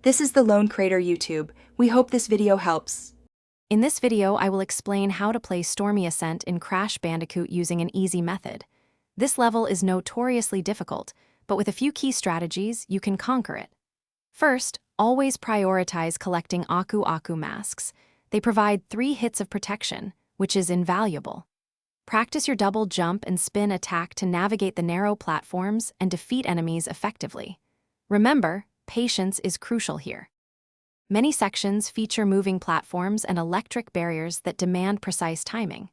This is the Lone Crater YouTube. We hope this video helps. In this video, I will explain how to play Stormy Ascent in Crash Bandicoot using an easy method. This level is notoriously difficult, but with a few key strategies, you can conquer it. First, always prioritize collecting Aku Aku masks. They provide 3 hits of protection, which is invaluable. Practice your double jump and spin attack to navigate the narrow platforms and defeat enemies effectively. Remember, patience is crucial here. Many sections feature moving platforms and electric barriers that demand precise timing.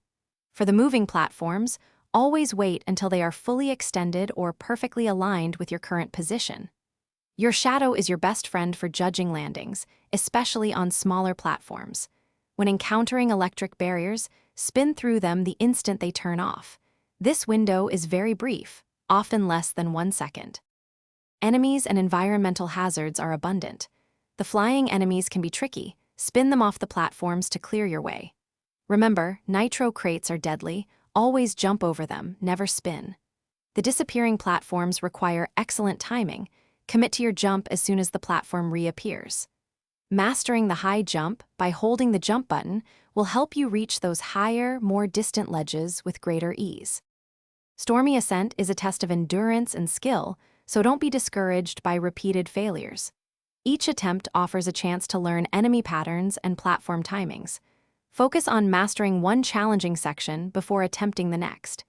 For the moving platforms, always wait until they are fully extended or perfectly aligned with your current position. Your shadow is your best friend for judging landings, especially on smaller platforms. When encountering electric barriers, spin through them the instant they turn off. This window is very brief, often less than 1 second. Enemies and environmental hazards are abundant. The flying enemies can be tricky. Spin them off the platforms to clear your way. Remember, nitro crates are deadly. Always jump over them, never spin. The disappearing platforms require excellent timing. Commit to your jump as soon as the platform reappears. Mastering the high jump by holding the jump button will help you reach those higher, more distant ledges with greater ease. Stormy Ascent is a test of endurance and skill, so don't be discouraged by repeated failures. Each attempt offers a chance to learn enemy patterns and platform timings. Focus on mastering one challenging section before attempting the next.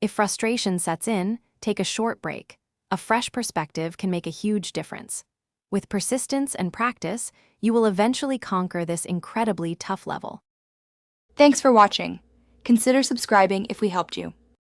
If frustration sets in, take a short break. A fresh perspective can make a huge difference. With persistence and practice, you will eventually conquer this incredibly tough level. Thanks for watching. Consider subscribing if we helped you.